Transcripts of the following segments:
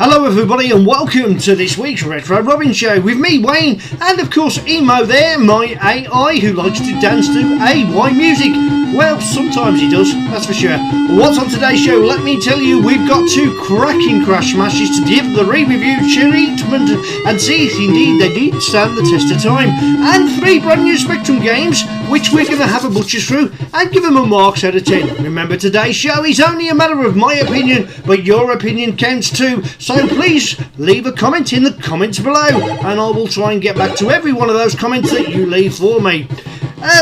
Hello everybody and welcome to this week's Retro Robbins show with me, Wayne, and of course Emo there, my AI who likes to dance to AY music. Well, sometimes he does, that's for sure. What's on today's show? Let me tell you, we've got two cracking crash smashes to give the re-review treatment and see if indeed they did stand the test of time. And three brand new Spectrum games, which we're going to have a butcher through and give them a marks out of 10. Remember, today's show is only a matter of my opinion, but your opinion counts too. So please leave a comment in the comments below, and I will try and get back to every one of those comments that you leave for me.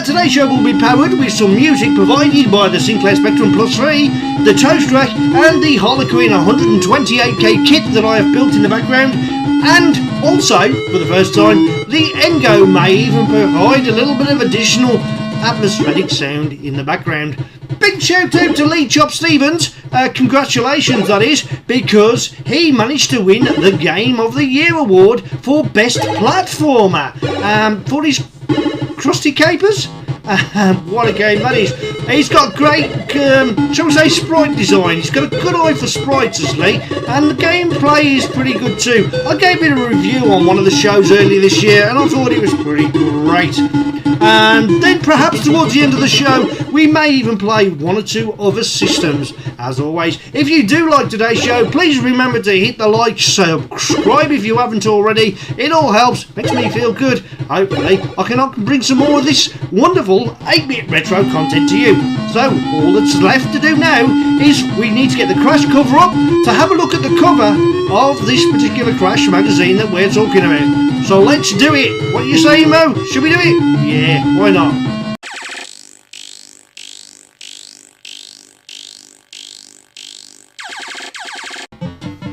Today's show will be powered with some music provided by the Sinclair Spectrum Plus 3, the Toast Rack, and the Harlequin 128K kit that I have built in the background. And also, for the first time, the Engo may even provide a little bit of additional atmospheric sound in the background. Big shout out to Lee Chop Stevens, congratulations that is, because he managed to win the Game of the Year award for Best Platformer for his Krusty Capers. What a game that is. He's got great, shall we say, sprite design. He's got a good eye for sprites, as Lee, and the gameplay is pretty good too. I gave it a review on one of the shows earlier this year and I thought it was pretty great. And then perhaps towards the end of the show we may even play one or two other systems. As always, if you do like today's show, please remember to hit the like, subscribe if you haven't already. It all helps, makes me feel good. Hopefully I can bring some more of this wonderful 8-bit retro content to you. So all that's left to do now is we need to get the Crash cover up to have a look at the cover of this particular Crash magazine that we're talking about. So let's do it. What do you say, Mo? Should we do it? Yeah, why not?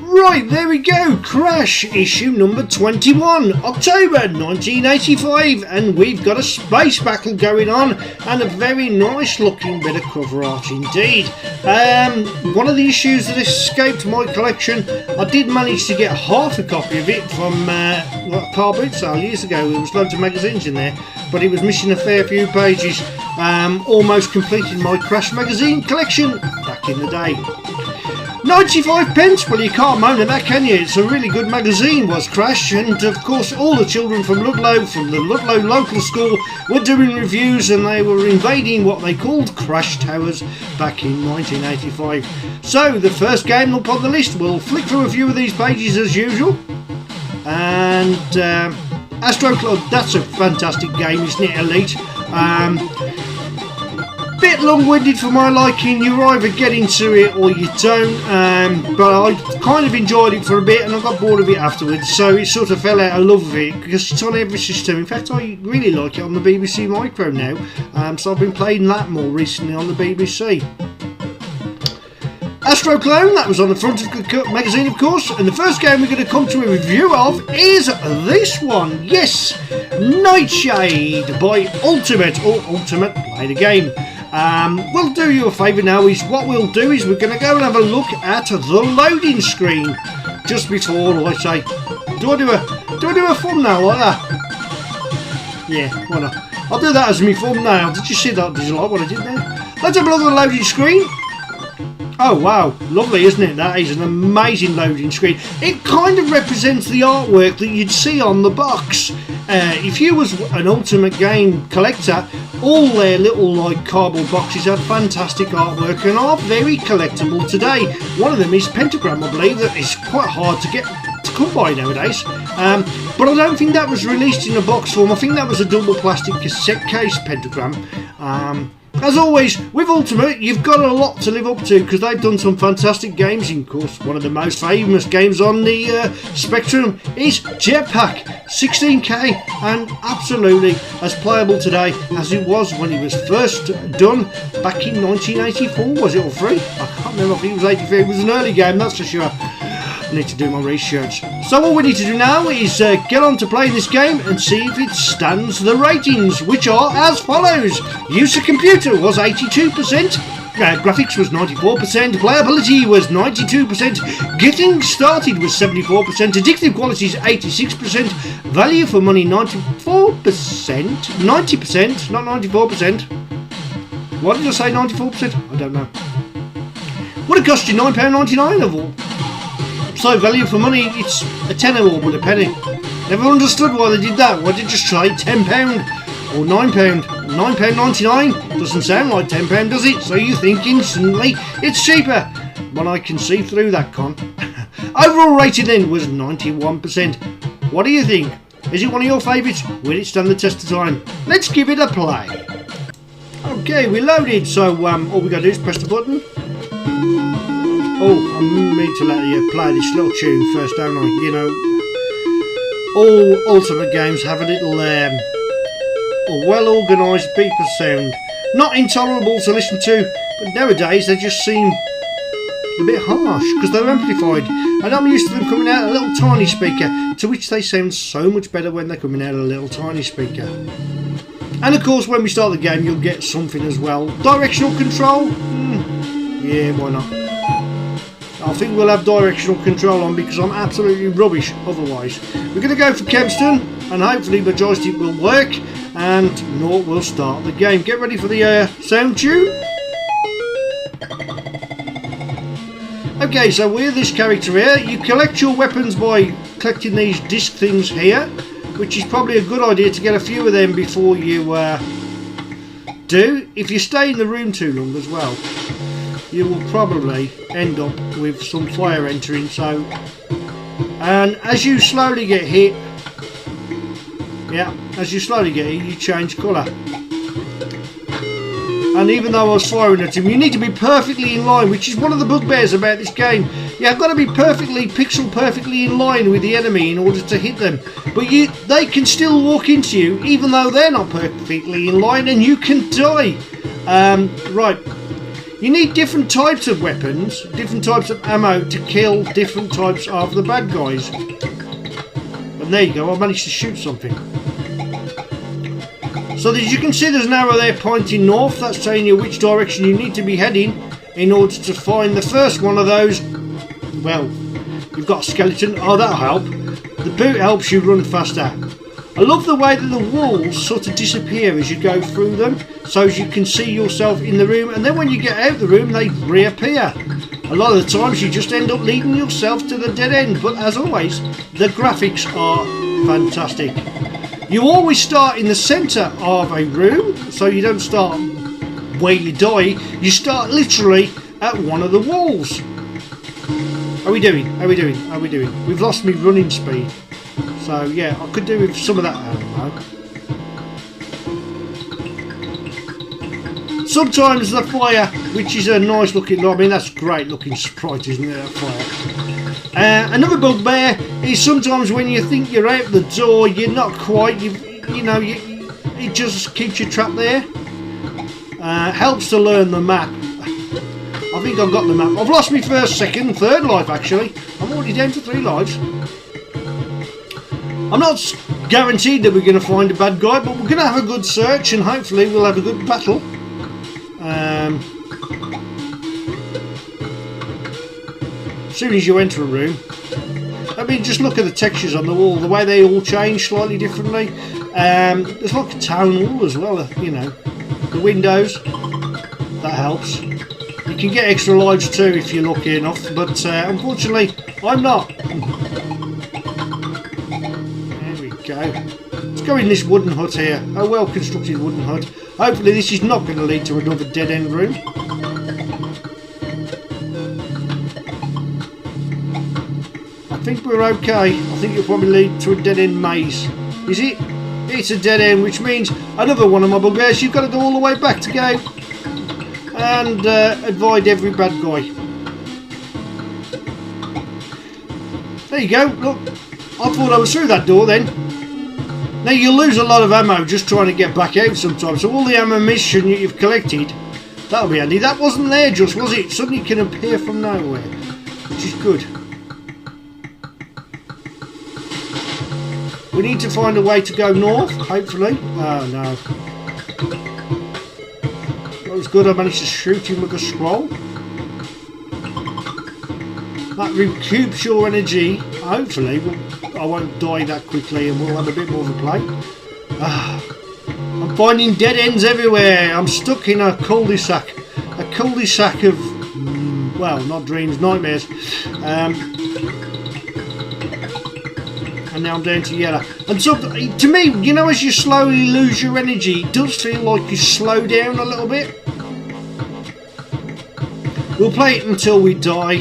Right, there we go. Crash issue number 21, October 1985, and we've got a space battle going on and a very nice looking bit of cover art indeed. One of the issues that escaped my collection, I did manage to get half a copy of it from a car boot sale years ago. There was loads of magazines in there, but it was missing a fair few pages. Almost completed my Crash magazine collection back in the day. 95 pence, well you can't moan at that, can you? It's a really good magazine, was Crash, and of course all the children from Ludlow, from the Ludlow local school, were doing reviews and they were invading what they called Crash Towers back in 1985. So the first game up on the list, we'll flick through a few of these pages as usual. And Astro Club, that's a fantastic game, isn't it, Elite? Bit long-winded for my liking. You either get into it or you don't, but I kind of enjoyed it for a bit and I got bored of it afterwards, so it sort of fell out of love with it because it's on every system. In fact, I really like it on the BBC Micro now, so I've been playing that more recently on the BBC. Astro Clone, that was on the front of the magazine of course, and the first game we're going to come to a review of is this one, yes, Nightshade by Ultimate, or Ultimate Play the Game. We'll do you a favour now, is what we'll do is we're going to go and have a look at the loading screen just before I say, do I do a thumbnail like that? Yeah, why not? I'll do that as my thumbnail. Did you see that? Did you like what I did there? Let's have a look at the loading screen. Oh wow, lovely, isn't it? That is an amazing loading screen. It kind of represents the artwork that you'd see on the box. If you was an Ultimate Game collector, all their little like cardboard boxes have fantastic artwork and are very collectible today. One of them is Pentagram, I believe, that is quite hard to get to come by nowadays. But I don't think that was released in a box form. I think that was a double plastic cassette case Pentagram. As always, with Ultimate, you've got a lot to live up to because they've done some fantastic games. Of course, one of the most famous games on the Spectrum is Jetpack 16K, and absolutely as playable today as it was when it was first done back in 1984. Was it, or 3? I can't remember if it was 83. It was an early game, that's for sure. I need to do my research. So all we need to do now is get on to playing this game and see if it stands the ratings, which are as follows. Use of computer was 82%, graphics was 94%, playability was 92%, getting started was 74%, addictive qualities 86%, value for money 94%, 90%, not 94%. Why did I say 94%? I don't know. Would have cost you £9.99 of all. so value for money, it's a tenner or with a penny. Never understood why they did that. Why did they just try £10 or £9? £9.99 doesn't sound like £10, does it? So you think instantly it's cheaper. But I can see through that con. Overall rating then was 91%. What do you think? Is it one of your favourites? Will it stand the test of time? Let's give it a play. Okay, we're loaded, so all we got to do is press the button. Oh, I meant to let you play this little tune first, don't I? You know, all Ultimate games have a little well-organised beeper sound. Not intolerable to listen to, but nowadays they just seem a bit harsh because they're amplified, and I'm used to them coming out a little tiny speaker, to which they sound so much better when they're coming out a little tiny speaker. And of course, when we start the game, you'll get something as well. Directional control? Yeah, why not? I think we'll have directional control on because I'm absolutely rubbish otherwise. We're going to go for Kempston, and hopefully the joystick will work, and Nort will start the game. Get ready for the sound tune. Okay, so we're this character here. You collect your weapons by collecting these disc things here, which is probably a good idea to get a few of them before you do. If you stay in the room too long as well, you will probably end up with some fire entering. So, and as you slowly get hit, you change colour. And even though I was firing at him, you need to be perfectly in line, which is one of the bugbears about this game. You've got to be pixel perfectly in line with the enemy in order to hit them. But they can still walk into you, even though they're not perfectly in line, and you can die. Right. You need different types of weapons, different types of ammo to kill different types of the bad guys. And there you go, I managed to shoot something. So as you can see, there's an arrow there pointing north. That's telling you which direction you need to be heading in order to find the first one of those. Well, you've got a skeleton. Oh, that'll help. The boot helps you run faster. I love the way that the walls sort of disappear as you go through them, so as you can see yourself in the room, and then when you get out of the room they reappear. A lot of the times you just end up leading yourself to the dead end, but as always, the graphics are fantastic. You always start in the centre of a room, so you don't start where you die, you start literally at one of the walls. How are we doing? How are we doing? How are we doing? We've lost me running speed. So yeah, I could do with some of that ammo. Sometimes the fire, which is a nice looking, I mean that's great looking sprite, isn't it, that fire. Another bugbear is sometimes when you think you're out the door, you're not quite, it just keeps you trapped there. Helps to learn the map. I think I've got the map. I've lost my first, second, third life actually. I'm already down to 3 lives. I'm not guaranteed that we're going to find a bad guy, but we're going to have a good search and hopefully we'll have a good battle. As soon as you enter a room, I mean, just look at the textures on the wall, the way they all change slightly differently. There's like a town hall as well, the windows, that helps. You can get extra lives too if you're lucky enough, but unfortunately I'm not. There we go. Let's go in this wooden hut here, a well constructed wooden hut. Hopefully this is not going to lead to another dead end room. I think we're okay. I think it'll probably lead to a dead end maze. Is it? It's a dead end, which means another one of my bugbears. You've got to go all the way back to go and avoid every bad guy. There you go. Look, I thought I was through that door then. Now you lose a lot of ammo just trying to get back out sometimes. So all the ammunition you've collected, that'll be handy. That wasn't there just, was it? Suddenly it can appear from nowhere, which is good. We need to find a way to go north, hopefully. Oh no. That was good, I managed to shoot him with a scroll. That recoups your energy. Hopefully I won't die that quickly and we'll have a bit more of a play. I'm finding dead ends everywhere. I'm stuck in a cul-de-sac. A cul-de-sac of, well, not dreams, nightmares. and now I'm down to yellow. And so, to me, you know, as you slowly lose your energy, it does feel like you slow down a little bit. We'll play it until we die.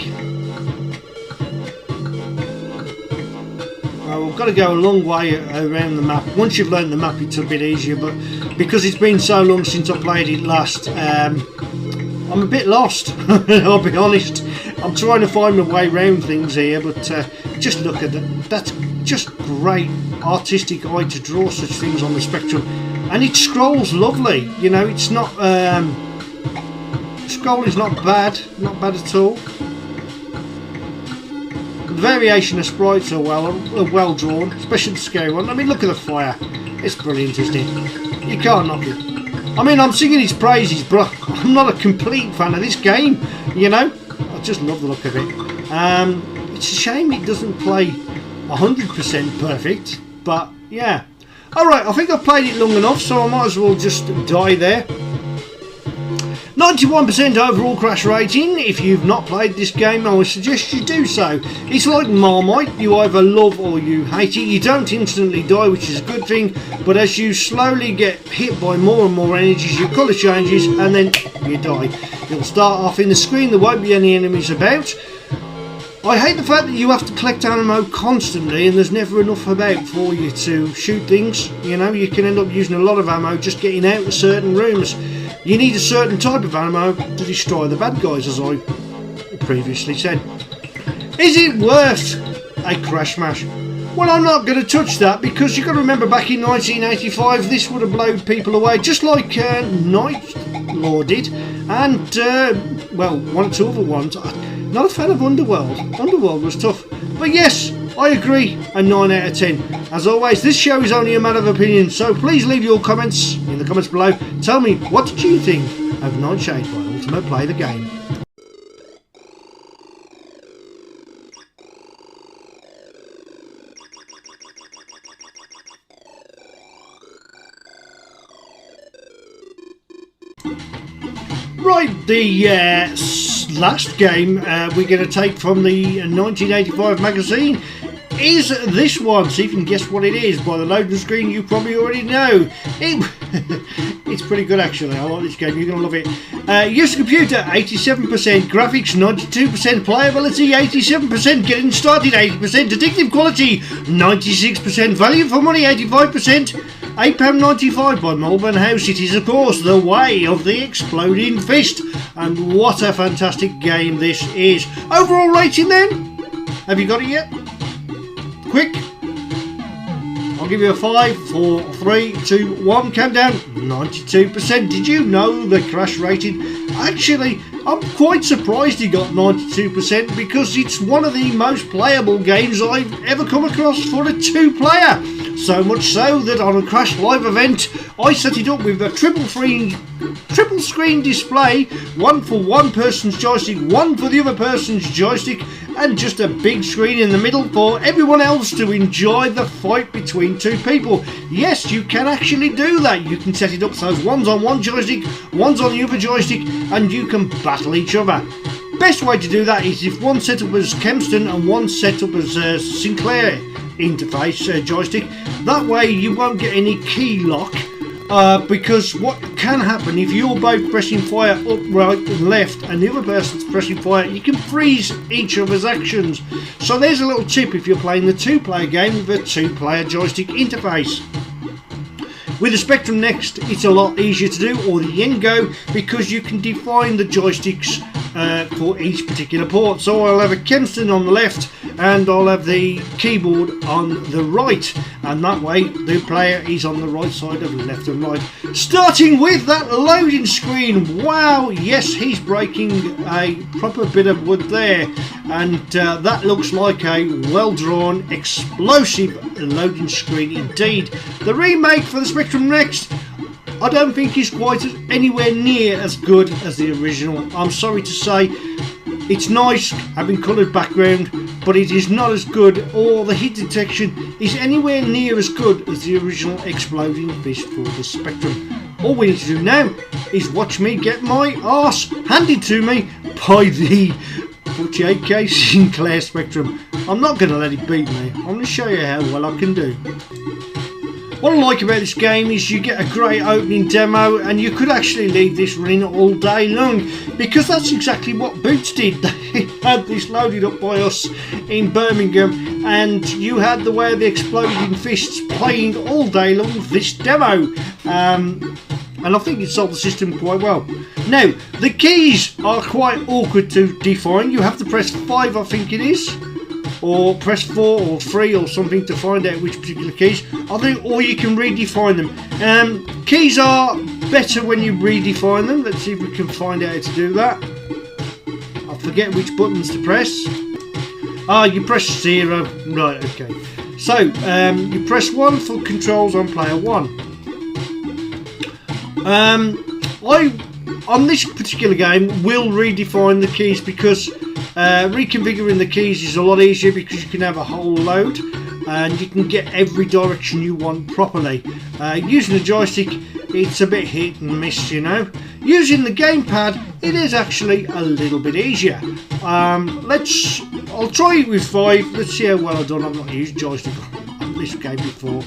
We've got to go a long way around the map. Once you've learned the map, it's a bit easier, but because it's been so long since I played it last, I'm a bit lost. I'll be honest. I'm trying to find my way around things here, but just look at that. That's just great artistic eye to draw such things on the Spectrum, and it scrolls lovely. You know, it's not scroll is not bad at all. The variation of sprites are well drawn, especially the scary one. I mean, look at the fire. It's brilliant, isn't it? You can't knock it. I mean, I'm singing his praises, but I'm not a complete fan of this game, you know? I just love the look of it. It's a shame it doesn't play 100% perfect, but yeah. Alright, I think I've played it long enough, so I might as well just die there. 91% overall crash rating. If you've not played this game, I would suggest you do so. It's like Marmite, you either love or you hate it. You don't instantly die, which is a good thing, but as you slowly get hit by more and more energies, your colour changes and then you die. You'll start off in the screen, there won't be any enemies about. I hate the fact that you have to collect ammo constantly and there's never enough about for you to shoot things. You know, you can end up using a lot of ammo just getting out of certain rooms. You need a certain type of ammo to destroy the bad guys, as I previously said. Is it worth a crash mash? Well, I'm not going to touch that because you've got to remember back in 1985 this would have blown people away just like Night Lord did, and well, one or two other ones. Not a fan of Underworld. Underworld was tough, but yes, I agree, a 9 out of 10. As always, this show is only a matter of opinion, so please leave your comments in the comments below. Tell me, what did you think of Nightshade by Ultimate Play the Game? Right, the last game we're going to take from the 1985 magazine is this one. See if you can guess what it is. By the loading screen, you probably already know. It's pretty good, actually. I like this game. You're going to love it. Use computer, 87%. Graphics, 92%. Playability, 87%. Getting started, 80%. Addictive quality, 96%. Value for money, 85%. £8.95 by Melbourne House. It is, of course, The Way of the Exploding Fist. And what a fantastic game this is. Overall rating, then? Have you got it yet? Quick. I'll give you a 5, 4, 3, 2, 1. Countdown. 92%. Did you know the crash rating? Actually, I'm quite surprised he got 92% because it's one of the most playable games I've ever come across for a 2-player. So much so that on a Crash Live event, I set it up with a triple screen display, one for one person's joystick, one for the other person's joystick, and just a big screen in the middle for everyone else to enjoy the fight between two people. Yes, you can actually do that. You can set it up so one's on one joystick, one's on the other joystick, and you can battle each other. Best way to do that is if one set up as Kempston and one set up as Sinclair interface joystick. That way you won't get any key lock, because what can happen if you're both pressing fire up, right and left and the other person's pressing fire, you can freeze each other's actions. So there's a little tip if you're playing the 2-player game with a 2-player joystick interface. With the Spectrum Next, it's a lot easier to do, or the Yengo, because you can define the joysticks for each particular port. So I'll have a Kempston on the left and I'll have the keyboard on the right, and that way the player is on the right side of left and right. Starting with that loading screen, wow, yes, he's breaking a proper bit of wood there, and that looks like a well-drawn, explosive loading screen indeed. The remake for the Spectrum Next, I don't think is quite anywhere near as good as the original. I'm sorry to say, it's nice having coloured background, but it is not as good, or the hit detection is anywhere near as good as the original Exploding Fist for the Spectrum. All we need to do now is watch me get my arse handed to me by the 48K Sinclair Spectrum. I'm not going to let it beat me. I'm going to show you how well I can do. What I like about this game is you get a great opening demo, and you could actually leave this running all day long, because that's exactly what Boots did. They had this loaded up by us in Birmingham, and you had the Way of the Exploding Fists playing all day long this demo. And I think it sold the system quite well. Now, the keys are quite awkward to define. You have to press 5, I think it is, or press 4 or 3 or something to find out which particular keys. I think, or you can redefine them. Keys are better when you redefine them. Let's see if we can find out how to do that. I forget which buttons to press. You press 0. Right, okay. So, you press 1 for controls on player 1. On this particular game, will redefine the keys, because reconfiguring the keys is a lot easier, because you can have a whole load and you can get every direction you want properly. Using the joystick, it's a bit hit and miss, you know. Using the gamepad, it is actually a little bit easier. I'll try it with 5. Let's see how well I've done. I've not used joystick on this game before.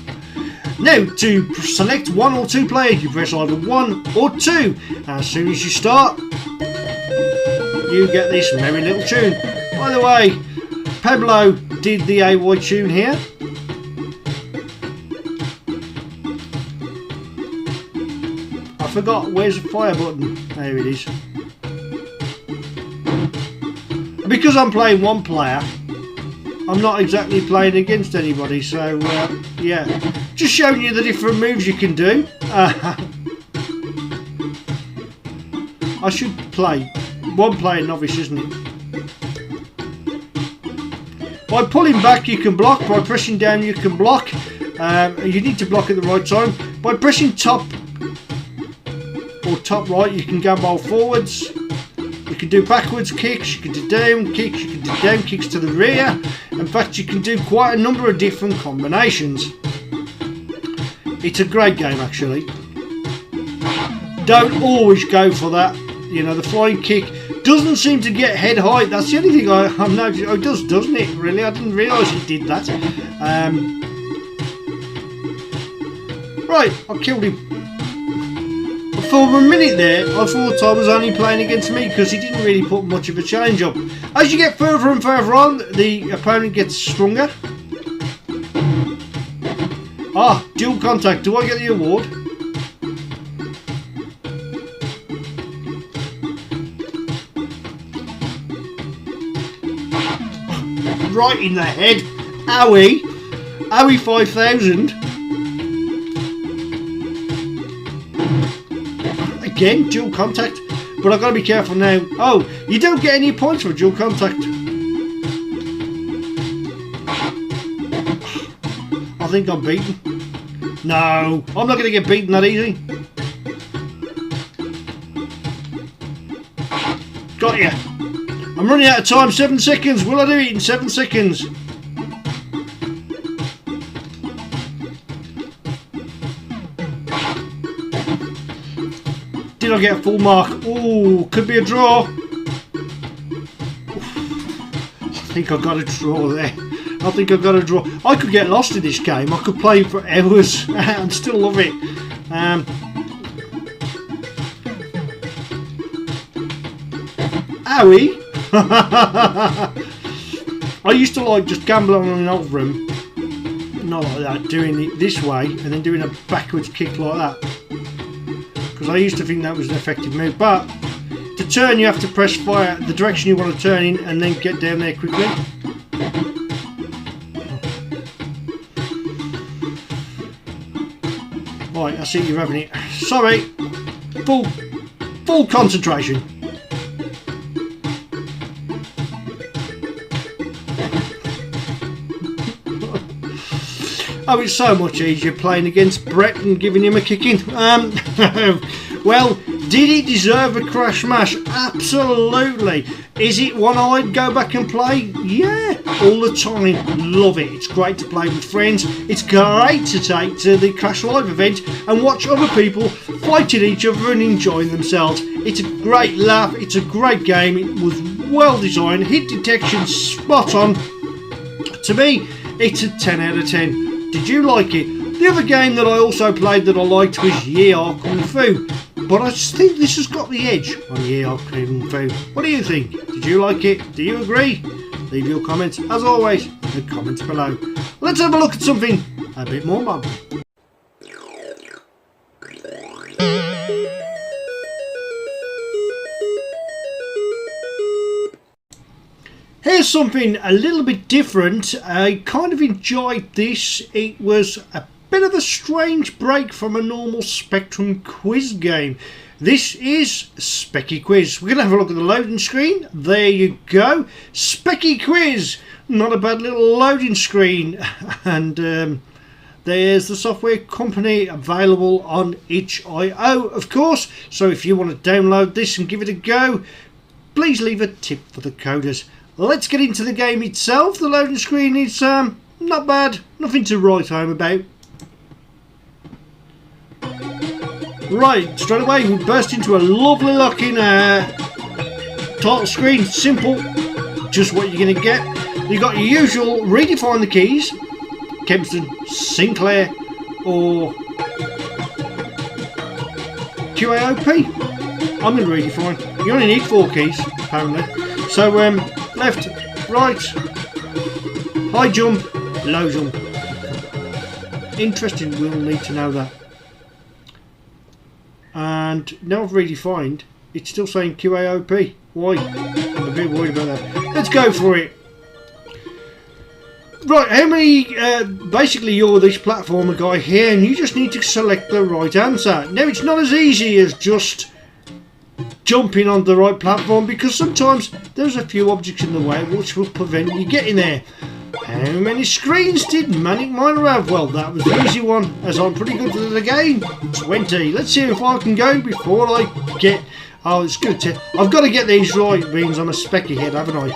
Now, to select 1 or 2 player, you press either 1 or 2. As soon as you start, you get this merry little tune. By the way, Pablo did the AY tune here. I forgot, where's the fire button? There it is. Because I'm playing 1 player, I'm not exactly playing against anybody, so yeah, just showing you the different moves you can do. I should play 1 player novice, isn't it? By pulling back you can block, by pressing down you can block. You need to block at the right time. By pressing top or top right you can gambol forwards. You can do backwards kicks, you can do down kicks, you can do down kicks to the rear. In fact, you can do quite a number of different combinations. It's a great game, actually. Don't always go for that. You know, the flying kick doesn't seem to get head height. That's the only thing I'm noticing. Oh, it does, doesn't it? Really, I didn't realise it did that. Right, I killed him. For a minute there, I thought I was only playing against me, because he didn't really put much of a challenge up. As you get further and further on, the opponent gets stronger. Dual contact. Do I get the award? Right in the head. Owie. Owie 5000. Again, dual contact, but I've got to be careful now. Oh, you don't get any points for dual contact. I think I'm beaten. No, I'm not going to get beaten that easy. Got ya. I'm running out of time. 7 seconds. Will I do it in 7 seconds? Did I get a full mark? Oh, could be a draw. I think I got a draw there. I think I got a draw. I could get lost in this game. I could play for hours and still love it. Owie. I used to like just gambling on over him. Not like that, doing it this way and then doing a backwards kick like that. Because I used to think that was an effective move, but to turn you have to press fire the direction you want to turn in and then get down there quickly. Right, I see you're having it. Sorry, full concentration. Oh, it's so much easier playing against Brett and giving him a kicking. Well, did he deserve a crash mash? Absolutely. Is it one I'd go back and play? Yeah, all the time. Love it. It's great to play with friends. It's great to take to the Crash Live event and watch other people fighting each other and enjoying themselves. It's a great laugh. It's a great game. It was well designed. Hit detection spot on. to me, it's a 10 out of 10. Did you like it? The other game that I also played that I liked was Ye Ar Kung Fu, but I just think this has got the edge on Ye Ar Kung Fu. What do you think? Did you like it? Do you agree? Leave your comments, as always, in the comments below. Let's have a look at something a bit more modern. Here's something a little bit different. I kind of enjoyed this. It was a bit of a strange break from a normal Spectrum quiz game. This is Specky Quiz. We're going to have a look at the loading screen. There you go. Specky Quiz. Not a bad little loading screen. And there's the software company available on itch.io, of course. So if you want to download this and give it a go, please leave a tip for the coders. Let's get into the game itself. The loading screen is not bad. Nothing to write home about. Right, straight away we burst into a lovely looking title screen. Simple, just what you're going to get. You've got your usual redefine the keys. Kempston, Sinclair or QAOP. I'm going to redefine. You only need 4 keys apparently. So left, right, high jump, low jump. Interesting, we'll need to know that. And now I've redefined, it's still saying QAOP. Why? I'm a bit worried about that. Let's go for it. Right, how many, basically you're this platformer guy here and you just need to select the right answer. Now it's not as easy as just jumping on the right platform because sometimes there's a few objects in the way which will prevent you getting there. How many screens did Manic Miner have? Well, that was the easy one, as I'm pretty good at the game. 20. Let's see if I can go before I get... Oh, it's good to... I've got to get these right, means I'm a specky head, haven't I?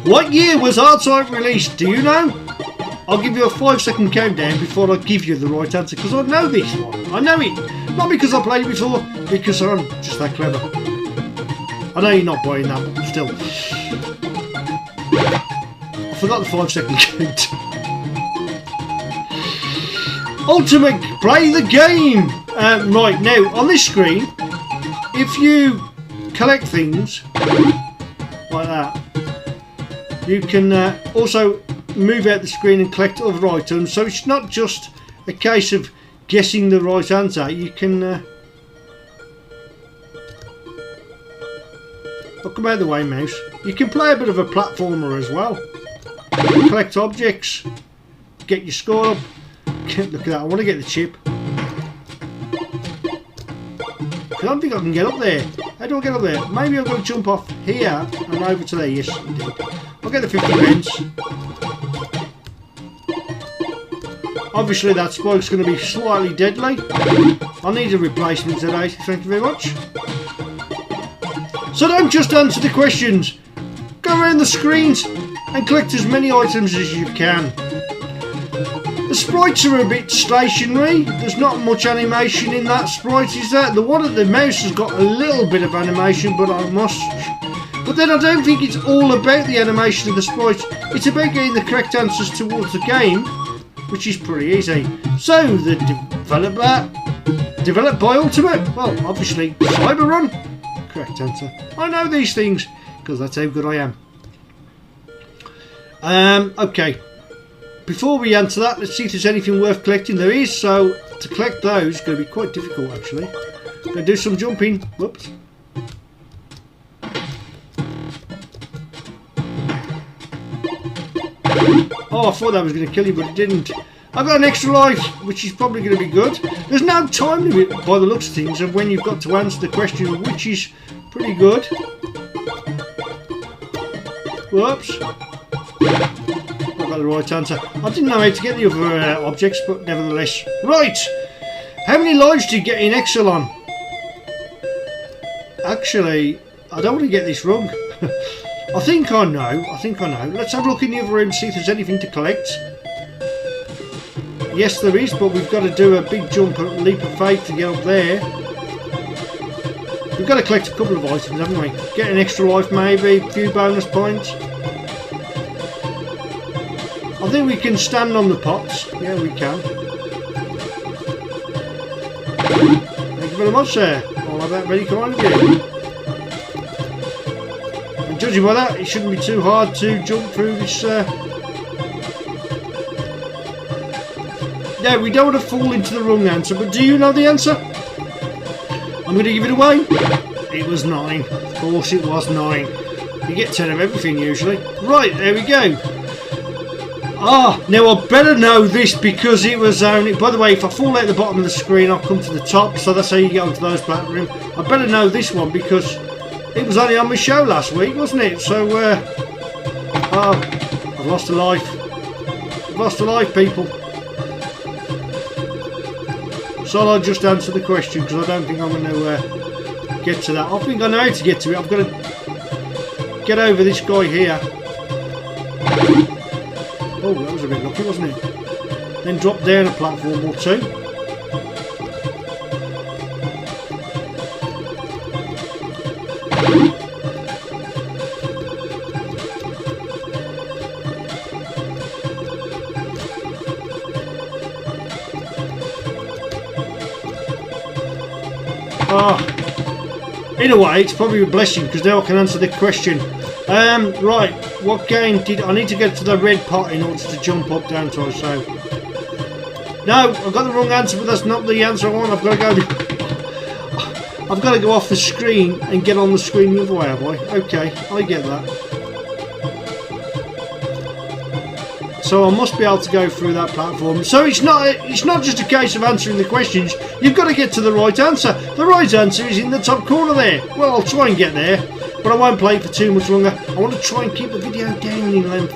What year was R-Type released? Do you know? I'll give you a 5-second countdown before I give you the right answer, because I know this one. I know it. Not because I played it before, because I'm just that clever. I know you're not buying that, but still. I forgot the 5-second count. Ultimate, play the game! Right, now, on this screen, if you collect things like that, you can also move out the screen and collect other items, so it's not just a case of guessing the right answer. You can I'll come out of the way, mouse. You can play a bit of a platformer as well. Collect objects, get your score up. Look at that, I want to get the chip. I don't think I can get up there. How do I get up there? Maybe I've got to jump off here and over to there. Yes, indeed. I'll get the 50 pence. Obviously that spike's going to be slightly deadly. I need a replacement today, thank you very much. So don't just answer the questions. Go around the screens and collect as many items as you can. The sprites are a bit stationary. There's not much animation in that sprite, is there? The one at the mouse has got a little bit of animation, but But then I don't think it's all about the animation of the sprites. It's about getting the correct answers towards the game, which is pretty easy. So the developed by Ultimate. Well, obviously Cyberrun. Correct answer. I know these things because that's how good I am. Okay. Before we answer that, let's see if there's anything worth collecting. There is, so to collect those is going to be quite difficult actually. Going to do some jumping. Whoops. Oh, I thought that was going to kill you, but it didn't. I've got an extra life, which is probably going to be good. There's no time limit by the looks of things of when you've got to answer the question, which is pretty good. Whoops. I got the right answer. I didn't know how to get the other objects, but nevertheless. Right! How many lives do you get in Exelon? Actually, I don't want to get this wrong. I think I know. Let's have a look in the other room, see if there's anything to collect. Yes, there is, but we've got to do a big jump, a leap of faith to get up there. We've got to collect a couple of items, haven't we? Get an extra life maybe, a few bonus points. I think we can stand on the pots. Yeah, we can. Thank you very much, sir. I'll have that very kind of you. And judging by that, it shouldn't be too hard to jump through this. No, we don't want to fall into the wrong answer, but do you know the answer? I'm going to give it away. It was 9. Of course it was 9. You get 10 of everything usually. Right, there we go. Ah, now I better know this because it was only... By the way, if I fall out the bottom of the screen, I'll come to the top. So that's how you get onto those platforms. I better know this one because it was only on my show last week, wasn't it? So, oh, I've lost a life. I've lost a life, people. So I'll just answer the question because I don't think I'm going to get to that. I think I know how to get to it. I've got to get over this guy here. Oh, that was a bit lucky, wasn't it? Then drop down a platform or two. In a way, it's probably a blessing because now I can answer the question. Right, what game did I need to get to the red pot in order to jump up, don't I? So, no, I've got the wrong answer, but that's not the answer I want. I've got to go off the screen and get on the screen the other way, have I? Okay, I get that. So I must be able to go through that platform. So it's not just a case of answering the questions. You've got to get to the right answer. The right answer is in the top corner there. Well, I'll try and get there, but I won't play it for too much longer. I want to try and keep the video down in length,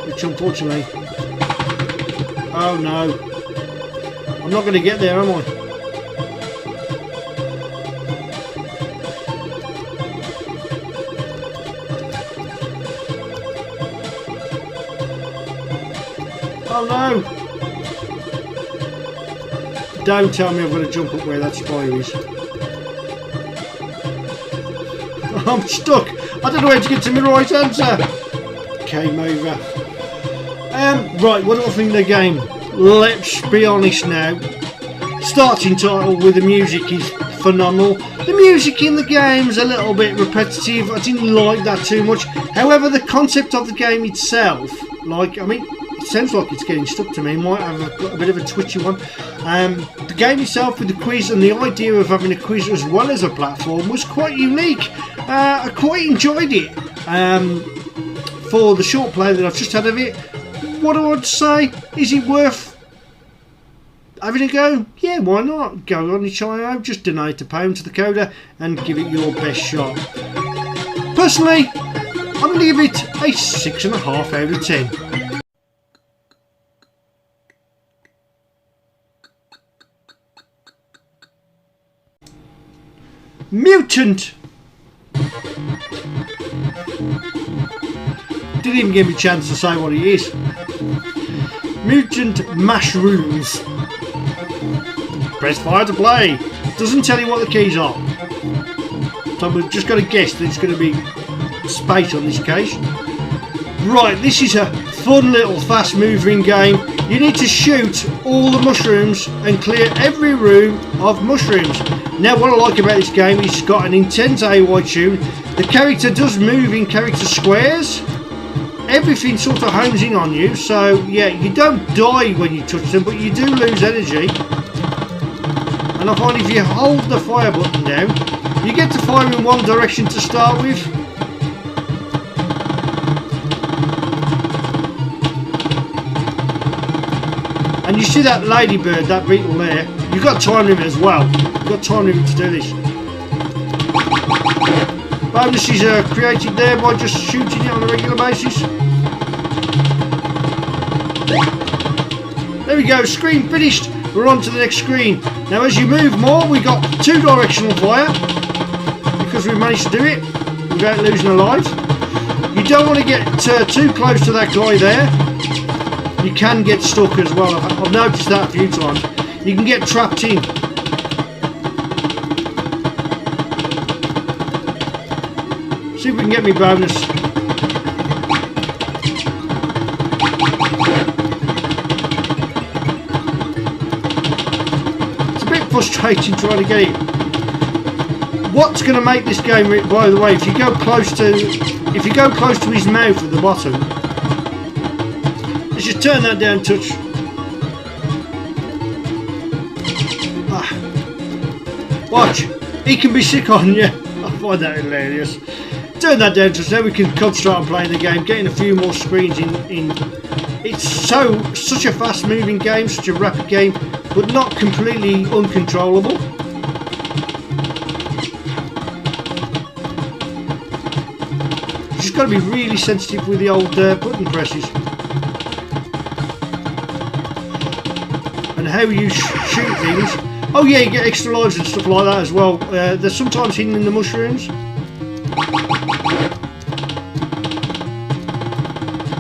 which unfortunately... Oh no. I'm not going to get there, am I? Oh no! Don't tell me I've got to jump up where that spire is. I'm stuck! I don't know how to get to my right answer! Game over. Right, what do I think of the game? Let's be honest now. Starting title with the music is phenomenal. The music in the game's a little bit repetitive. I didn't like that too much. However, the concept of the game itself, it sounds like it's getting stuck to me. It might have a bit of a twitchy one. The game itself with the quiz and the idea of having a quiz as well as a platform was quite unique. I quite enjoyed it for the short play that I've just had of it. What I would say, is it worth having a go? Yeah, why not? Go on itch.io, just donate £1 to the coder and give it your best shot. Personally, I'm going to give it a 6.5 out of 10. Mutant! Didn't even give me a chance to say what it is. Mutant mushrooms. Press fire to play. Doesn't tell you what the keys are. So we've just got to guess that it's going to be space on this case. Right, this is a fun little fast moving game. You need to shoot all the mushrooms and clear every room of mushrooms. Now what I like about this game is it's got an intense AY tune. The character does move in character squares. Everything sort of hones in on you, so yeah, you don't die when you touch them, but you do lose energy. And I find if you hold the fire button down, you get to fire in one direction to start with. And you see that ladybird, that beetle there, you've got time limit as well. You've got time limit to do this. Bonuses are created there by just shooting it on a regular basis. There we go, screen finished. We're on to the next screen. Now as you move more, we got 2 directional fire because we managed to do it without losing a life. You don't want to get too close to that guy there. You can get stuck as well. I've noticed that a few times. You can get trapped in. See if we can get me bonus. frustrating trying to get it. What's going to make this game, by the way, if you go close to his mouth at the bottom, let's just turn that down a touch. Watch, he can be sick on you. I find that hilarious. Turn that down to so we can concentrate on playing the game, getting a few more screens in. It's such a fast moving game, such a rapid game, but not completely uncontrollable. You just got to be really sensitive with the old button presses and how you shoot things. Oh yeah, you get extra lives and stuff like that as well. They're sometimes hidden in the mushrooms.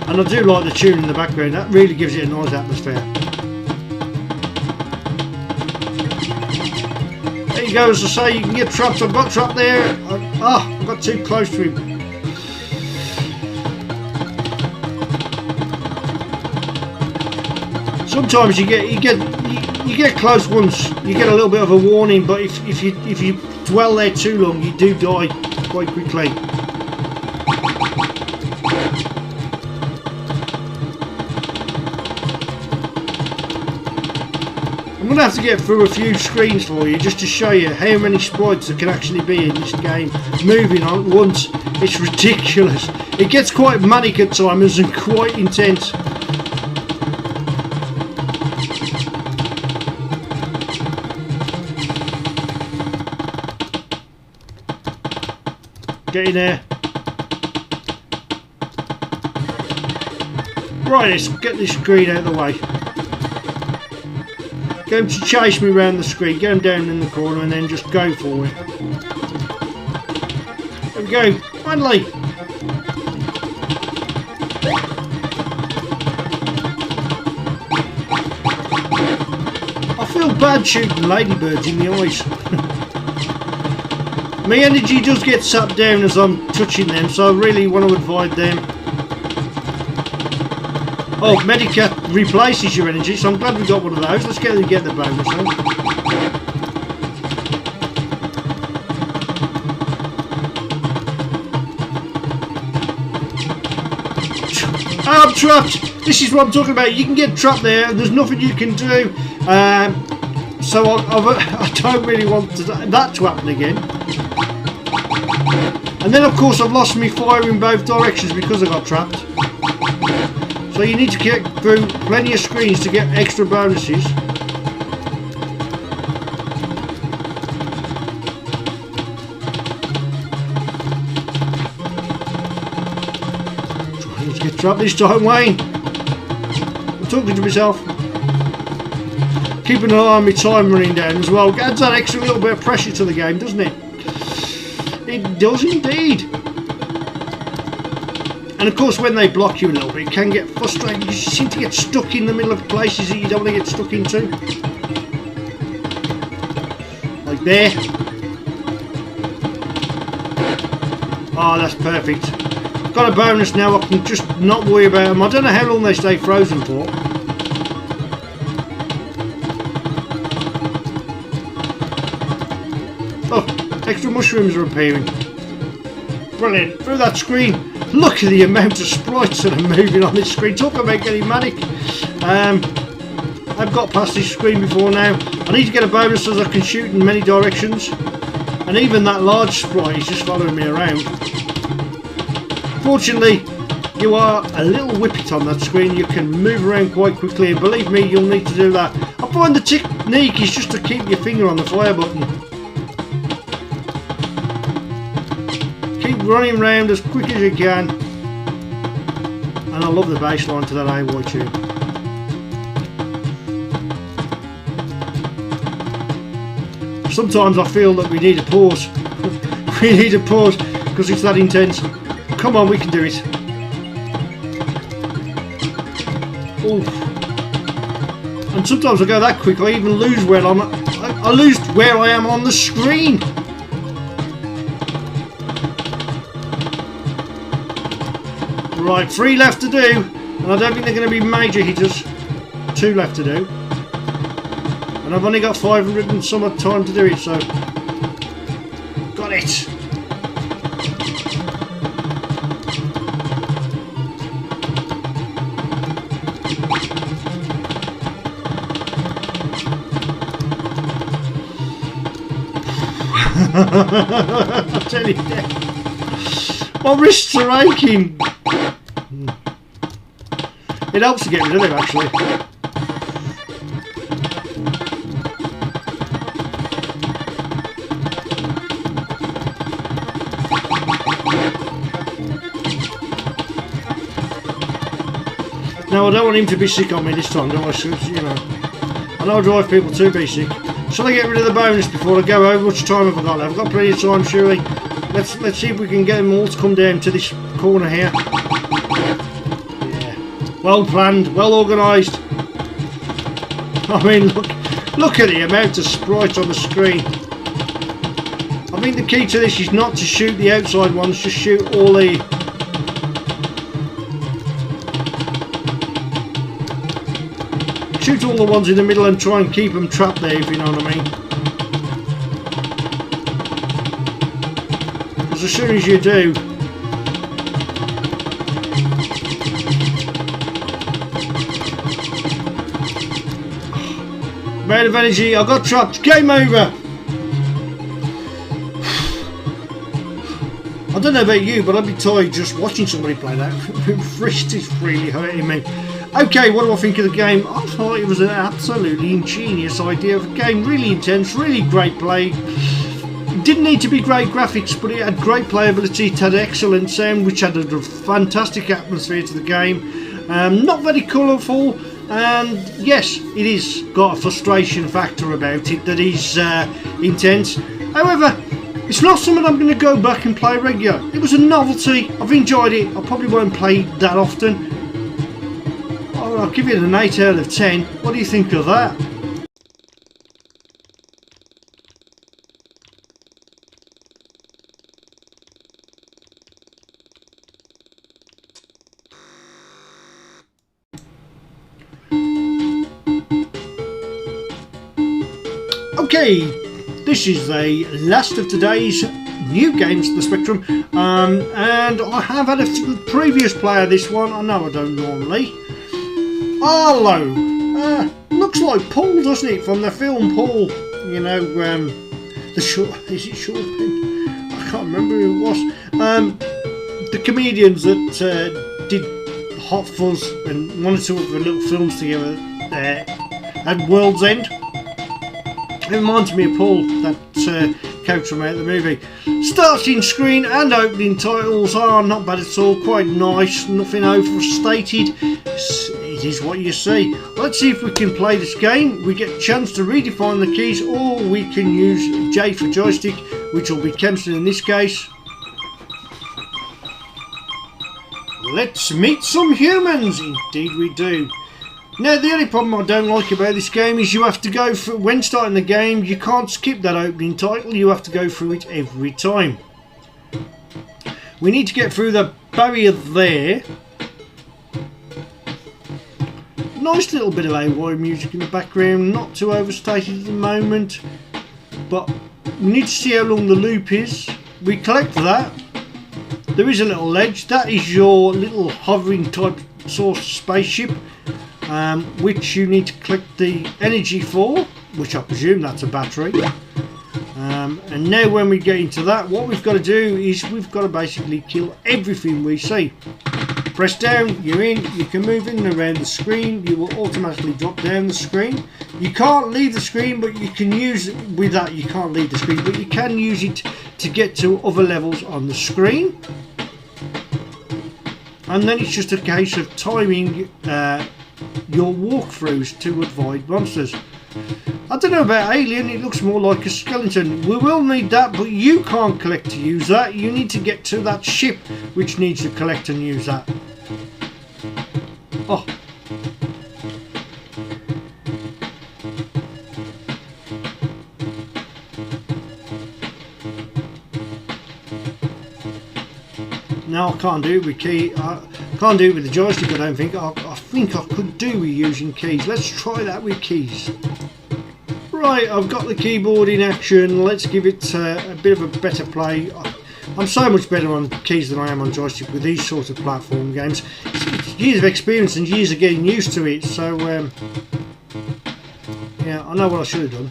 And I do like the tune in the background, that really gives it a nice atmosphere. There you go, as I say, you can get trapped. I've got trapped there. I got too close to him. Sometimes you get close once, you get a little bit of a warning, but if you dwell there too long, you do die quite quickly. I'm going to have to get through a few screens for you just to show you how many sprites there can actually be in this game moving on at once. It's ridiculous. It gets quite manic at times and quite intense. Get in there. Right, let's get this screen out of the way. Get him to chase me around the screen, get him down in the corner and then just go for it. There we go, finally! I feel bad shooting ladybirds in the eyes. My energy does get sapped down as I'm touching them, so I really want to avoid them. Oh, Medicat replaces your energy, so I'm glad we got one of those. Let's get the bonus then. Oh, I'm trapped! This is what I'm talking about. You can get trapped there and there's nothing you can do. So I don't really want that to happen again. And then of course I've lost me fire in both directions because I got trapped. So you need to get through plenty of screens to get extra bonuses. Trying to get trapped this time, Wayne. I'm talking to myself. Keeping an eye on my time running down as well. Adds that extra little bit of pressure to the game, doesn't it? It does indeed. And of course when they block you a little bit it can get frustrating. You seem to get stuck in the middle of places that you don't want to get stuck into. Like there. Oh, that's perfect. Got a bonus now, I can just not worry about them. I don't know how long they stay frozen for. Oh, extra mushrooms are appearing. Brilliant, through that screen. Look at the amount of sprites that are moving on this screen. Talk about getting manic. I've got past this screen before now. I need to get a bonus so I can shoot in many directions. And even that large sprite is just following me around. Fortunately, you are a little whippet on that screen. You can move around quite quickly. And believe me, you'll need to do that. I find the technique is just to keep your finger on the fire button. Running around as quick as you can, and I love the bass line to that AY tune. Sometimes I feel that we need a pause. We need a pause because it's that intense. Come on, we can do it. Oof. And sometimes I go that quick I even lose where I lose where I am on the screen. Right, 3 left to do, and I don't think they're going to be major hitters. 2 left to do. And And I've only got 500 and some odd time to do it, so... Got it! I tell you, my wrists are aching. It helps to get rid of them, actually. No, I don't want him to be sick on me this time, don't I? You know, I know I drive people to be sick. Shall I get rid of the bonus before I go? How much time have I got left? I've got plenty of time, surely. Let's see if we can get them all to come down to this corner here. Yeah. Well planned, well organised. I mean, look at the amount of sprites on the screen. I think the key to this is not to shoot the outside ones, just shoot all the... Shoot all the ones in the middle and try and keep them trapped there, if you know what I mean. Because as soon as you do... I'm out of energy, I got trapped, game over! I don't know about you, but I'd be tired just watching somebody play that. My wrist is really hurting me. Okay, what do I think of the game? I thought it was an absolutely ingenious idea of a game. Really intense, really great play. It didn't need to be great graphics, but it had great playability. It had excellent sound, which added a fantastic atmosphere to the game. Not very colourful, and yes, it is got a frustration factor about it that is intense. However, it's not something I'm going to go back and play regular. It was a novelty. I've enjoyed it. I probably won't play it that often. I'll give it an 8 out of 10. What do you think of that? Okay, this is the last of today's new games to the Spectrum, and I have had a previous play of this one. I know I don't normally. Arlo, looks like Paul, doesn't it, from the film Paul? You know, the short, is it Short Pen? I can't remember who it was. The comedians that did Hot Fuzz and one or two other little films together at World's End. It reminds me of Paul, that character from out of the movie. Starting screen and opening titles are not bad at all, quite nice, nothing overstated. It is what you see. Let's see if we can play this game. We get a chance to redefine the keys, or we can use J for joystick, which will be cancelled in this case. Let's meet some humans. Indeed we do. Now, the only problem I don't like about this game is you have to go through, when starting the game, you can't skip that opening title, you have to go through it every time. We need to get through the barrier there. Nice little bit of AY music in the background, not too overstated at the moment, but we need to see how long the loop is. We collect that. There is a little ledge, that is your little hovering type sort of spaceship. Which you need to collect the energy for, which I presume that's a battery. And now when we get into that, what we've got to do is we've got to basically kill everything we see. Press down, you're in, you can move in and around the screen, you will automatically drop down the screen. You can't leave the screen, but you can use it with that, you can't leave the screen, but you can use it to get to other levels on the screen. And then it's just a case of timing your walkthroughs to avoid monsters. I don't know about Alien, it looks more like a skeleton. We will need that, but you can't collect to use that. You need to get to that ship which needs to collect and use that. Oh. No, I can't do it with key. Can't do it with the joystick, I don't think. I think I could do with using keys. Let's try that with keys. Right, I've got the keyboard in action. Let's give it a bit of a better play. I'm so much better on keys than I am on joystick with these sort of platform games. It's years of experience and years of getting used to it, so yeah, I know what I should have done.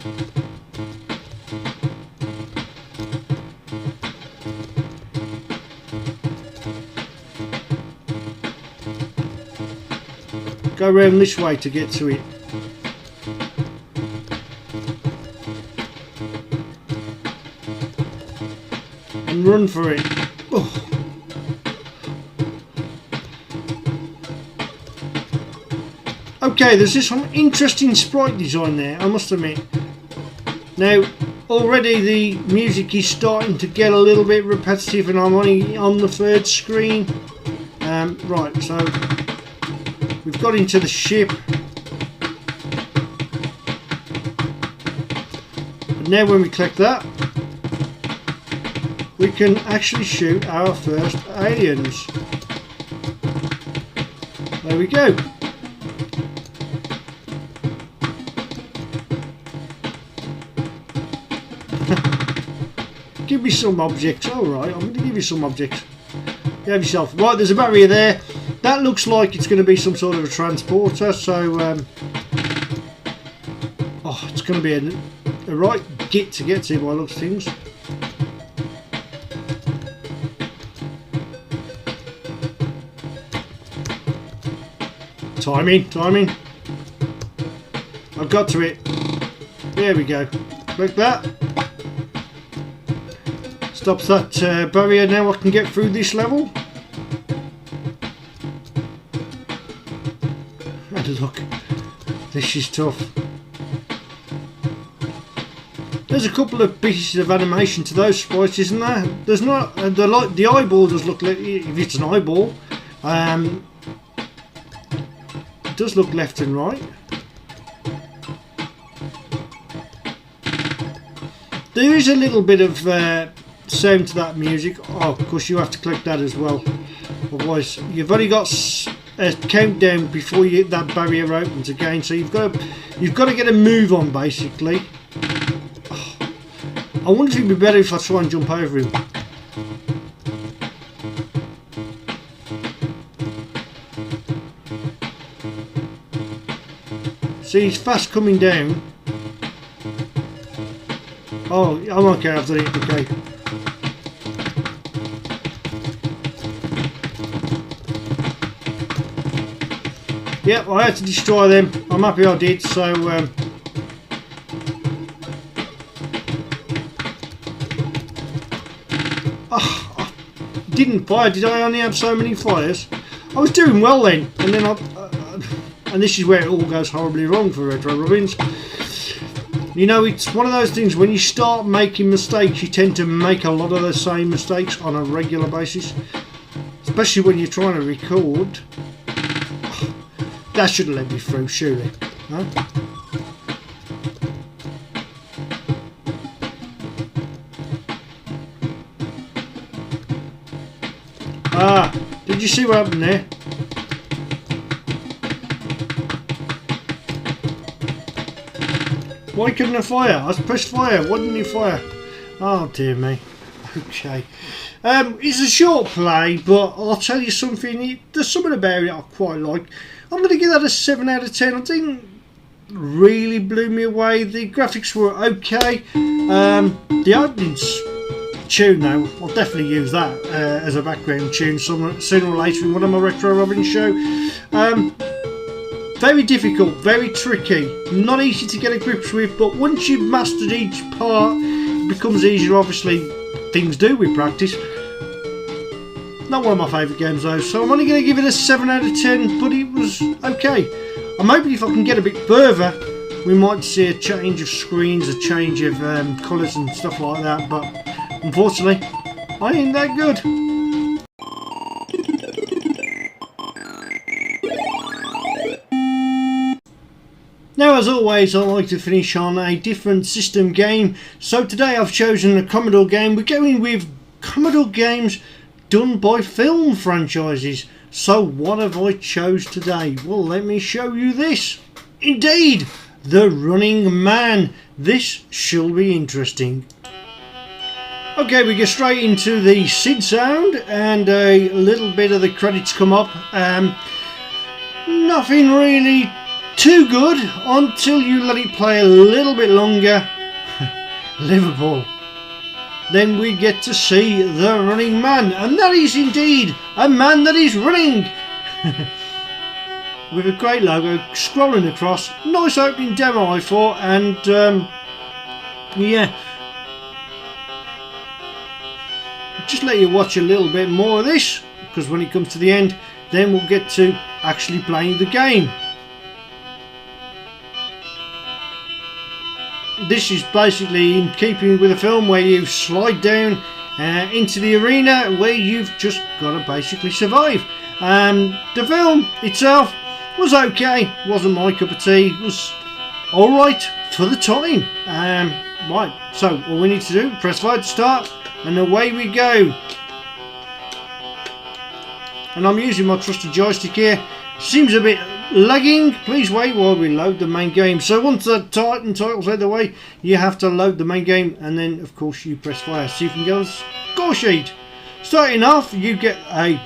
Go around this way to get to it. And run for it. Oh. Okay, there's this one interesting sprite design there, I must admit. Now, already the music is starting to get a little bit repetitive and I'm only on the third screen. Right, so we've got into the ship. And now when we click that, we can actually shoot our first aliens. There we go. Give me some objects. Alright, I'm going to give you some objects. You have yourself. Right, there's a barrier there. That looks like it's going to be some sort of a transporter, so oh, it's going to be a right git to get to by the looks of things. Timing. I've got to it. There we go. Like that. Stops that barrier. Now I can get through this level. And look, this is tough. There's a couple of pieces of animation to those sprites, isn't there? There's not the eyeball does look like, if it's an eyeball, it does look left and right. There is a little bit of sound to that music. Oh, of course you have to click that as well. Otherwise, you've only got a countdown before that barrier opens again. So you've got to get a move on basically. Oh, I wonder if it'd be better if I try and jump over him. See, he's fast coming down. Oh, I'm okay, I've done it, okay. Yep, I had to destroy them. I'm happy I did, so... Oh, I didn't fire, did I only have so many fires? I was doing well then, and then and this is where it all goes horribly wrong for Retro Robbins. You know, it's one of those things, when you start making mistakes, you tend to make a lot of the same mistakes on a regular basis. Especially when you're trying to record. That should have let me through, surely. Huh? Ah, did you see what happened there? Why couldn't I fire? I pressed fire. Why didn't you fire? Oh dear me. Okay. It's a short play, but I'll tell you something. There's something about it I quite like. I'm going to give that a 7 out of 10. I think really blew me away. The graphics were okay. The opening's tune though, I'll definitely use that as a background tune sooner or later in one of my Retro Robbins show. Very difficult, very tricky, not easy to get a grip with, but once you've mastered each part, it becomes easier. Obviously, things do with practice. Not one of my favourite games though, so I'm only going to give it a 7 out of 10, but it was okay. I'm hoping if I can get a bit further, we might see a change of screens, a change of colours and stuff like that, but unfortunately, I ain't that good. Now, as always, I like to finish on a different system game. So today I've chosen a Commodore game. We're going with Commodore games done by film franchises. So what have I chose today? Well, let me show you this. Indeed, The Running Man. This shall be interesting. Okay, we get straight into the SID sound and a little bit of the credits come up. Nothing really too good until you let it play a little bit longer. Liverpool. Then we get to see the running man, and that is indeed a man that is running. With a great logo scrolling across. Nice opening demo, I thought, and yeah. Just let you watch a little bit more of this, because when it comes to the end, then we'll get to actually playing the game. This is basically in keeping with the film, where you slide down into the arena where you've just got to basically survive. The film itself was okay, wasn't my cup of tea, was alright for the time. Right, so all we need to do, press 5 to start, and away we go. And I'm using my trusty joystick here. Seems a bit lagging. Please wait while we load the main game. So once the title's out of the way, you have to load the main game, and then of course you press fire. See if you can get a score sheet. Starting off, you get a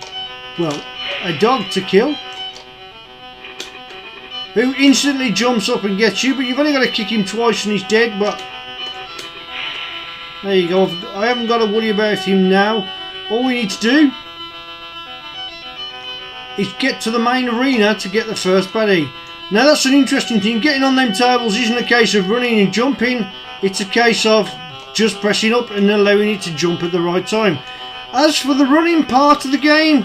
dog to kill, who instantly jumps up and gets you, but you've only got to kick him twice and he's dead. But there you go. I haven't got to worry about him now. All we need to do is get to the main arena to get the first baddie. Now that's an interesting thing. Getting on them tables isn't a case of running and jumping. It's a case of just pressing up and allowing it to jump at the right time. As for the running part of the game,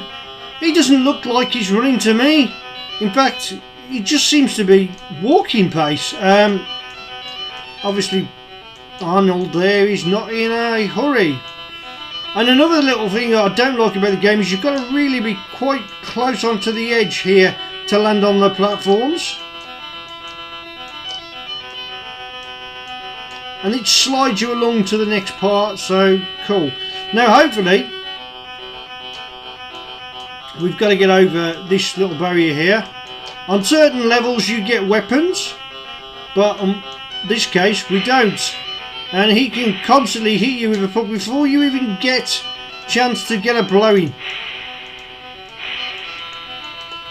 he doesn't look like he's running to me. In fact, he just seems to be walking pace. Obviously Arnold there is not in a hurry. And another little thing that I don't like about the game is you've got to really be quite close onto the edge here to land on the platforms. And it slides you along to the next part, so cool. Now hopefully we've got to get over this little barrier here. On certain levels you get weapons, but in this case we don't. And he can constantly hit you with a puck before you even get a chance to get a blowing.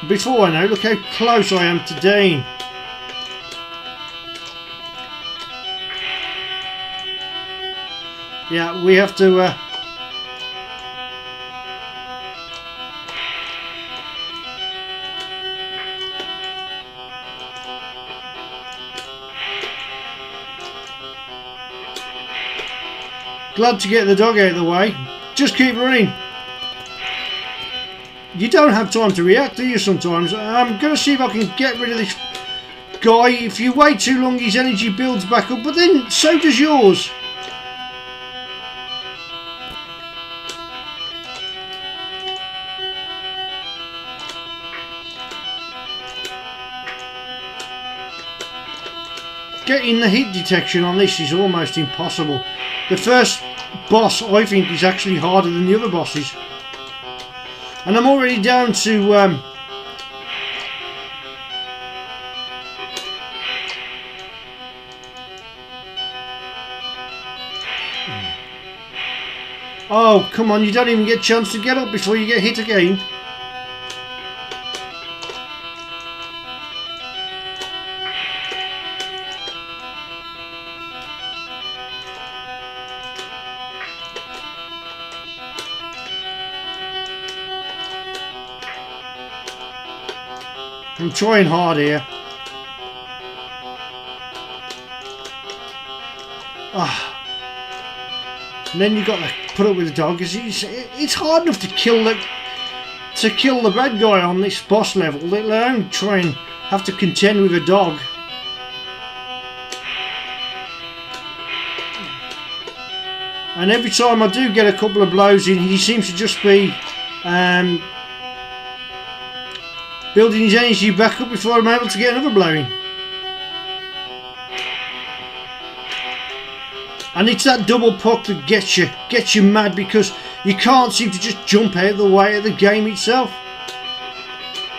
Before I know, look how close I am to Dane. Yeah, we have to glad to get the dog out of the way. Just keep running. You don't have time to react, do you, sometimes? I'm going to see if I can get rid of this guy. If you wait too long, his energy builds back up, but then so does yours. Getting the hit detection on this is almost impossible. The first boss, I think, is actually harder than the other bosses. And I'm already down to oh, come on, you don't even get a chance to get up before you get hit again. I'm trying hard here. And then you got to put up with the dog. It's hard enough to kill the bad guy on this boss level, let alone try and have to contend with a dog. And every time I do get a couple of blows in, he seems to just be building his energy back up before I'm able to get another blow in. And it's that double puck that gets you mad, because you can't seem to just jump out of the way of the game itself.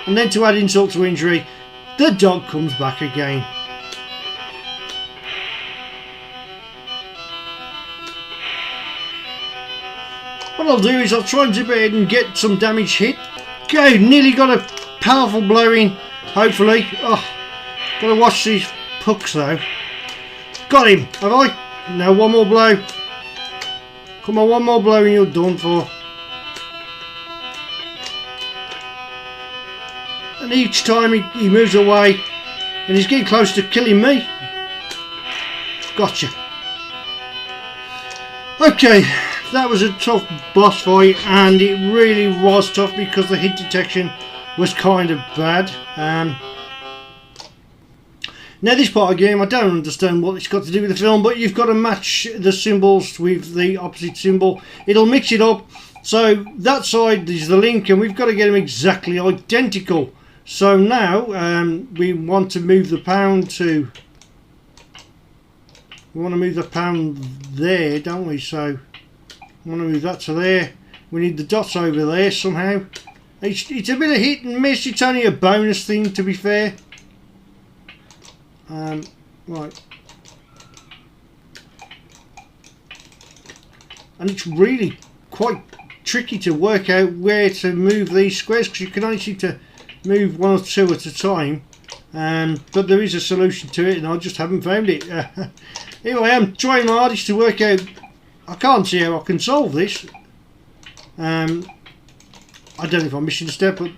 And then to add insult to injury, the dog comes back again. I'll do is I'll try and zip ahead and get some damage hit. Okay, nearly got a powerful blow in, hopefully. Oh, gotta watch these pucks though. Got him, have I? Now one more blow. Come on, one more blow and you're done for. And each time he moves away and he's getting close to killing me. Gotcha. Okay, that was a tough boss fight, and it really was tough because the hit detection was kind of bad. Now this part of the game, I don't understand what it's got to do with the film, but you've got to match the symbols with the opposite symbol. It'll mix it up. So that side is the link, and we've got to get them exactly identical. So now we want to move the pound to... We want to move the pound there, don't we? So we want to move that to there. We need the dots over there somehow. It's a bit of hit and miss. It's only a bonus thing, to be fair. Right. And it's really quite tricky to work out where to move these squares, because you can only seem to move one or two at a time. But there is a solution to it, and I just haven't found it. Anyway, I'm trying my hardest to work out. I can't see how I can solve this. I don't know if I'm missing a step, but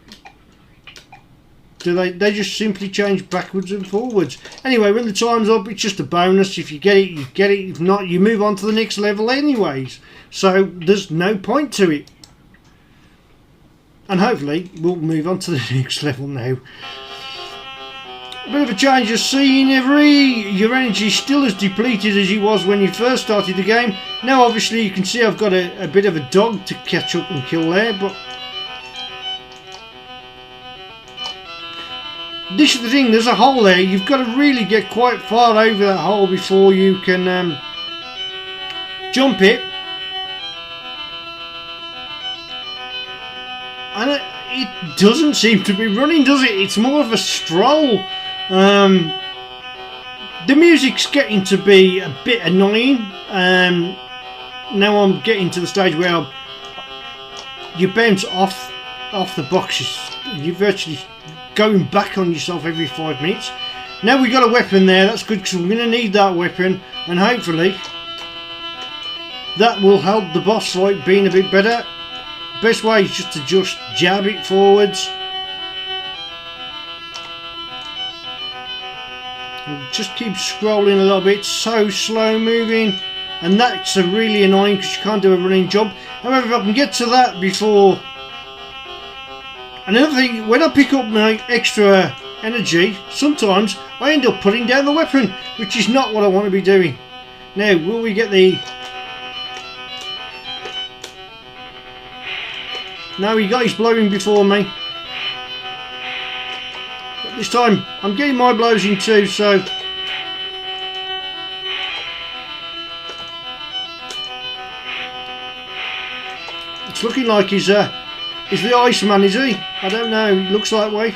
do they just simply change backwards and forwards? Anyway, when the time's up, it's just a bonus. If you get it, you get it. If not, you move on to the next level anyways. So there's no point to it. And hopefully we'll move on to the next level now. A bit of a change of scenery. Your energy is still as depleted as it was when you first started the game. Now obviously you can see I've got a bit of a dog to catch up and kill there, but this is the thing, there's a hole there. You've got to really get quite far over that hole before you can jump it. And it doesn't seem to be running, does it? It's more of a stroll. The music's getting to be a bit annoying. Now I'm getting to the stage where you bounce off the boxes. You're virtually going back on yourself every 5 minutes. Now we've got a weapon there. That's good, because we're going to need that weapon, and hopefully that will help the boss fight being a bit better. Best way is just to jab it forwards. And just keep scrolling a little bit. So slow moving, and that's really annoying because you can't do a running jump. However, if I can get to that before... Another thing, when I pick up my extra energy, sometimes I end up putting down the weapon, which is not what I want to be doing. Now, will we get the... No, he got his blowing before me. But this time, I'm getting my blows in too, so... It's looking like he's the Iceman, is he? I don't know, looks like way.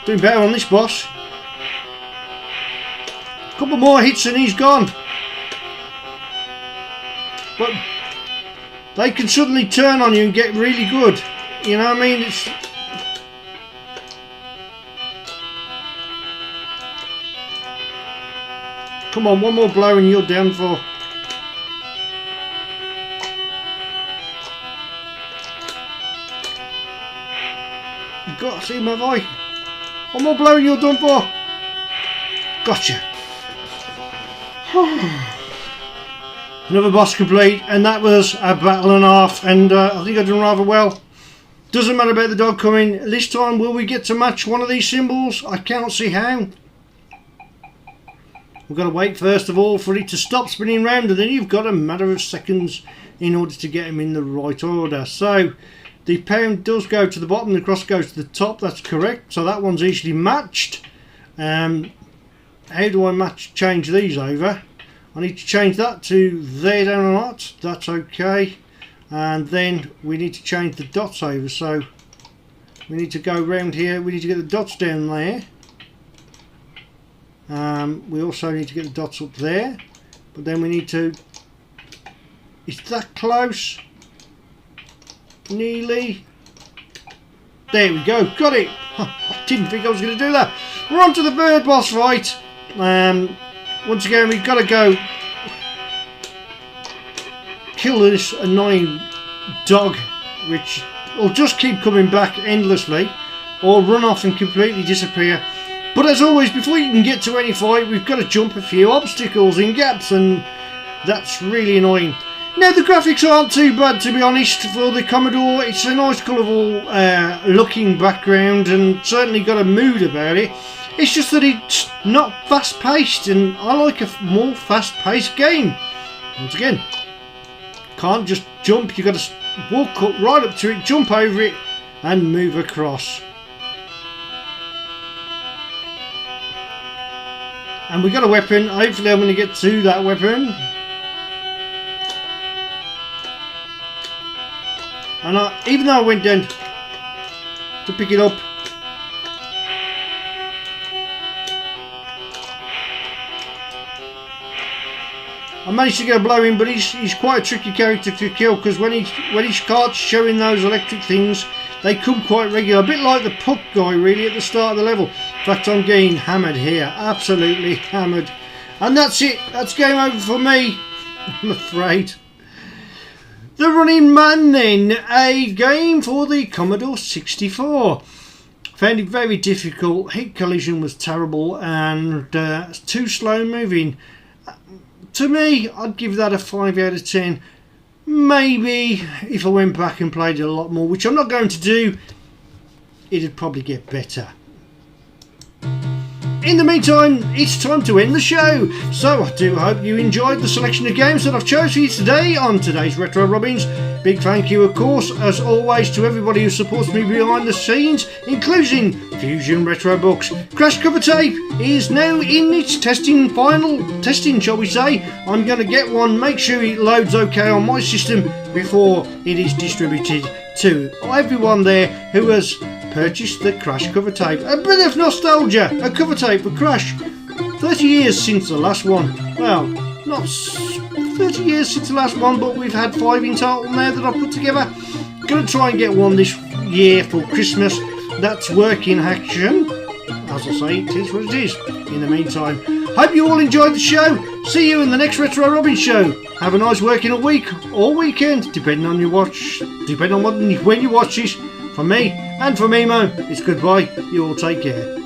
Doing better on this boss. A couple more hits and he's gone. But they can suddenly turn on you and get really good. You know what I mean? It's... Come on, one more blow and you're down for. You've got to see my voice. One more blow and you're done for. Gotcha. Another boss complete, and that was a battle and a half, and I think I've done rather well. Doesn't matter about the dog coming. This time, will we get to match one of these symbols? I can't see how. We've got to wait first of all for it to stop spinning round, and then you've got a matter of seconds in order to get them in the right order. So the pound does go to the bottom, the cross goes to the top, that's correct. So that one's easily matched. How do I change these over? I need to change that to there down or not. That's okay. And then we need to change the dots over. So we need to go around here. We need to get the dots down there. We also need to get the dots up there. But then we need to Is that close? Nearly. There we go. Got it. I didn't think I was going to do that. We're on to the third boss fight. Once again, we've got to go kill this annoying dog, which will just keep coming back endlessly, or run off and completely disappear. But as always, before you can get to any fight, we've got to jump a few obstacles and gaps, and that's really annoying. Now, the graphics aren't too bad, to be honest, for the Commodore. It's a nice colourful looking background, and certainly got a mood about it. It's just that it's not fast paced, and I like a more fast paced game. Once again, can't just jump, you've got to walk up, right up to it, jump over it and move across. And we got a weapon. Hopefully I'm going to get to that weapon. And even though I went down to pick it up, I managed to get a blow in, but he's quite a tricky character to kill, because when he starts showing those electric things, they come quite regular. A bit like the puck guy, really, at the start of the level. In fact, I'm getting hammered here. Absolutely hammered. And that's it. That's game over for me, I'm afraid. The Running Man, then. A game for the Commodore 64. Found it very difficult. Hit collision was terrible, and too slow moving. To me, I'd give that a 5 out of 10. Maybe if I went back and played it a lot more, which I'm not going to do, it'd probably get better. In the meantime, it's time to end the show. So I do hope you enjoyed the selection of games that I've chosen for you today on today's Retro Robbins. Big thank you, of course, as always, to everybody who supports me behind the scenes, including Fusion Retro Books. Crash Cover Tape is now in its final testing, shall we say. I'm going to get one, make sure it loads okay on my system before it is distributed to everyone there who has purchased the Crash Cover Tape. A bit of nostalgia, a cover tape for Crash. 30 years since the last one. Well, not 30 years since the last one, but we've had 5 in total now that I've put together. Gonna try and get one this year for Christmas. That's work in action. As I say, it is what it is. In the meantime, hope you all enjoyed the show. See you in the next Retro Robin show. Have a nice working week or weekend, depending on when you watch this. From me and from Emo, it's goodbye. You all take care.